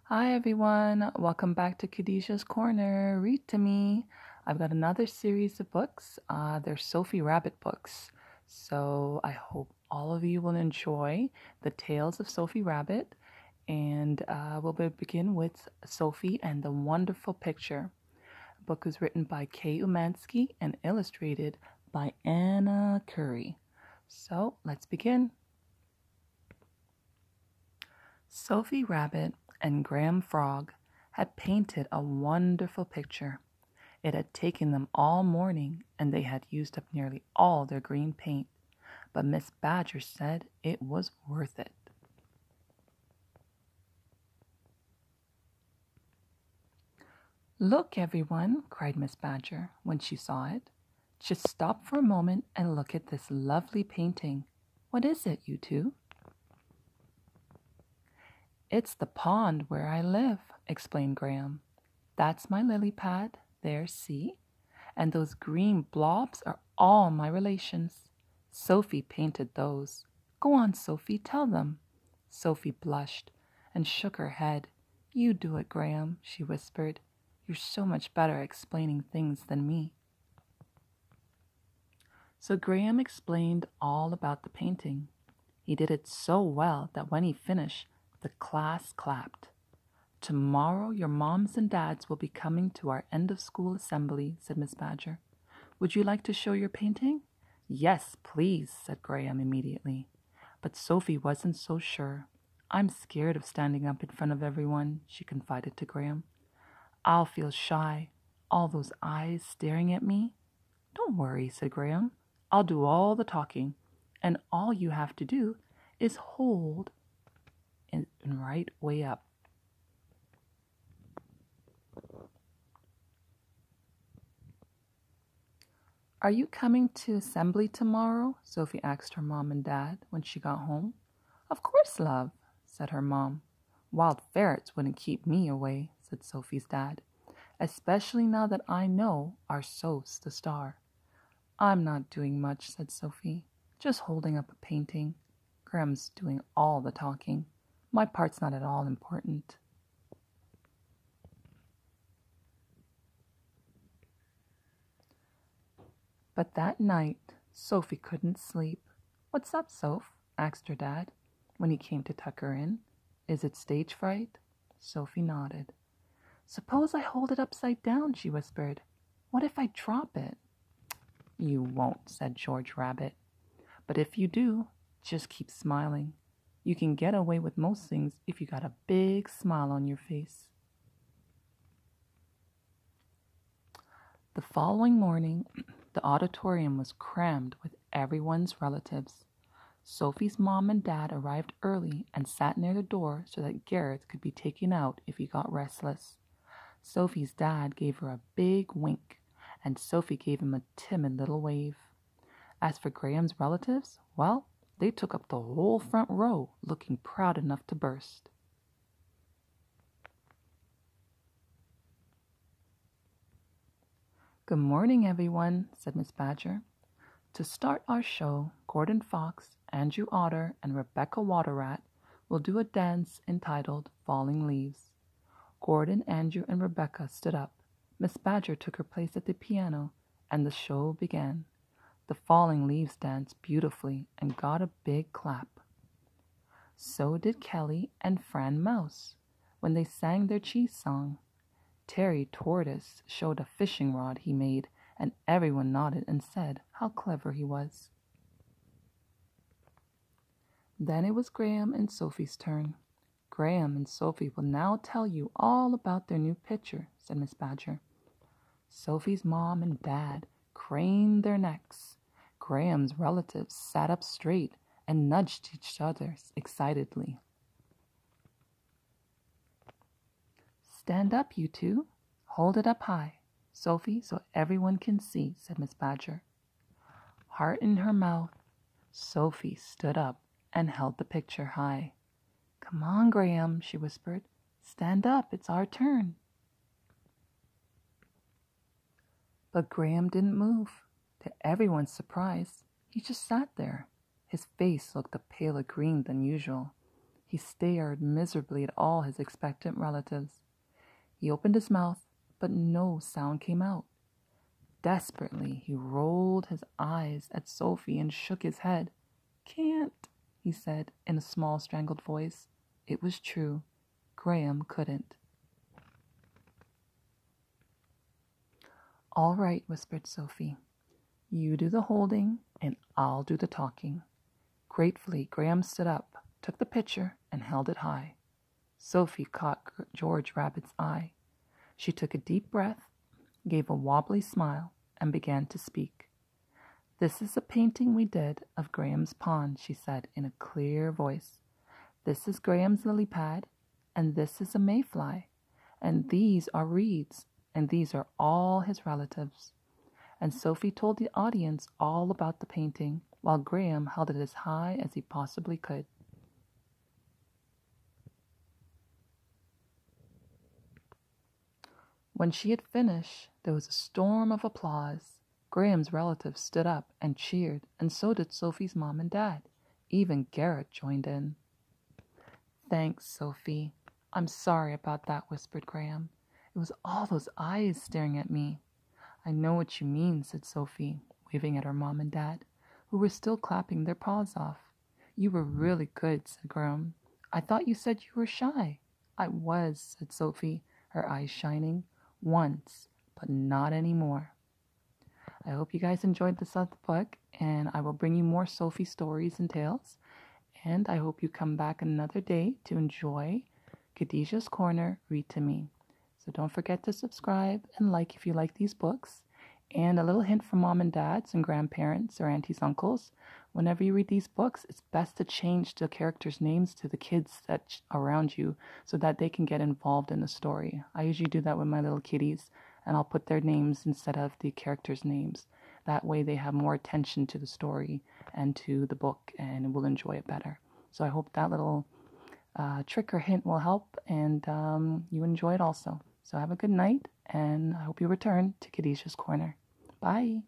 Hi everyone, welcome back to Khadijah's Corner. Read to me. I've got another series of books. They're Sophie Rabbit books. So I hope all of you will enjoy the tales of Sophie Rabbit. And we'll begin with Sophie and the Wonderful Picture. The book was written by Kaye Umansky and illustrated by Currey. So let's begin. Sophie Rabbit and Graham Frog had painted a wonderful picture. It had taken them all morning, and they had used up nearly all their green paint, but Miss Badger said it was worth it. "Look, everyone," cried Miss Badger when she saw it. "Just stop for a moment and look at this lovely painting. What is it, you two?" "It's the pond where I live," explained Graham. "That's my lily pad. There, see? And those green blobs are all my relations. Sophie painted those. Go on, Sophie, tell them." Sophie blushed and shook her head. "You do it, Graham," she whispered. "You're so much better at explaining things than me." So Graham explained all about the painting. He did it so well that when he finished, the class clapped. "Tomorrow your moms and dads will be coming to our end-of-school assembly," said Miss Badger. "Would you like to show your painting?" "Yes, please," said Graham immediately. But Sophie wasn't so sure. "I'm scared of standing up in front of everyone," she confided to Graham. "I'll feel shy, all those eyes staring at me." "Don't worry," said Graham. "I'll do all the talking, and all you have to do is hold it right way up." "Are you coming to assembly tomorrow?" Sophie asked her mom and dad when she got home. "Of course, love," said her mom. "Wild ferrets wouldn't keep me away," said Sophie's dad, "especially now that I know our Soph's the star." "I'm not doing much," said Sophie. "Just holding up a painting. Graham's doing all the talking. My part's not at all important." But that night, Sophie couldn't sleep. "What's up, Soph?" asked her dad when he came to tuck her in. "Is it stage fright?" Sophie nodded. "Suppose I hold it upside down," she whispered. "What if I drop it?" "You won't," said George Rabbit. "But if you do, just keep smiling. You can get away with most things if you got a big smile on your face." The following morning, the auditorium was crammed with everyone's relatives. Sophie's mom and dad arrived early and sat near the door so that Gareth could be taken out if he got restless. Sophie's dad gave her a big wink, and Sophie gave him a timid little wave. As for Graham's relatives, well, they took up the whole front row, looking proud enough to burst. "Good morning, everyone," said Miss Badger. "To start our show, Gordon Fox, Andrew Otter, and Rebecca Waterrat will do a dance entitled Falling Leaves." Gordon, Andrew, and Rebecca stood up. Miss Badger took her place at the piano, and the show began. The Falling Leaves danced beautifully and got a big clap. So did Kelly and Fran Mouse when they sang their cheese song. Terry Tortoise showed a fishing rod he made, and everyone nodded and said how clever he was. Then it was Graham and Sophie's turn. "Graham and Sophie will now tell you all about their new picture," said Miss Badger. Sophie's mom and dad craned their necks. Graham's relatives sat up straight and nudged each other excitedly. "Stand up, you two. Hold it up high, Sophie, so everyone can see," said Miss Badger. Heart in her mouth, Sophie stood up and held the picture high. "Come on, Graham," she whispered. "Stand up, it's our turn." But Graham didn't move. To everyone's surprise, he just sat there. His face looked a paler green than usual. He stared miserably at all his expectant relatives. He opened his mouth, but no sound came out. Desperately, he rolled his eyes at Sophie and shook his head. "Can't," he said in a small, strangled voice. It was true. Graham couldn't. "All right," whispered Sophie. "You do the holding, and I'll do the talking." Gratefully, Graham stood up, took the picture, and held it high. Sophie caught George Rabbit's eye. She took a deep breath, gave a wobbly smile, and began to speak. "This is a painting we did of Graham's pond," she said in a clear voice. "This is Graham's lily pad, and this is a mayfly, and these are reeds, and these are all his relatives." And Sophie told the audience all about the painting, while Graham held it as high as he possibly could. When she had finished, there was a storm of applause. Graham's relatives stood up and cheered, and so did Sophie's mom and dad. Even Garrett joined in. "Thanks, Sophie. I'm sorry about that," whispered Graham. "It was all those eyes staring at me." "I know what you mean," said Sophie, waving at her mom and dad, who were still clapping their paws off. "You were really good," said Graham. "I thought you said you were shy." "I was," said Sophie, her eyes shining. "Once, but not anymore." I hope you guys enjoyed this book, and I will bring you more Sophie stories and tales. And I hope you come back another day to enjoy Khadijah's Corner Read to Me. So don't forget to subscribe and like if you like these books. And a little hint from mom and dads and grandparents or aunties, uncles. Whenever you read these books, it's best to change the characters' names to the kids that around you so that they can get involved in the story. I usually do that with my little kitties, and I'll put their names instead of the characters' names. That way they have more attention to the story and to the book and will enjoy it better. So I hope that little trick or hint will help, and you enjoy it also. So have a good night, and I hope you return to Khadijah's Corner. Bye.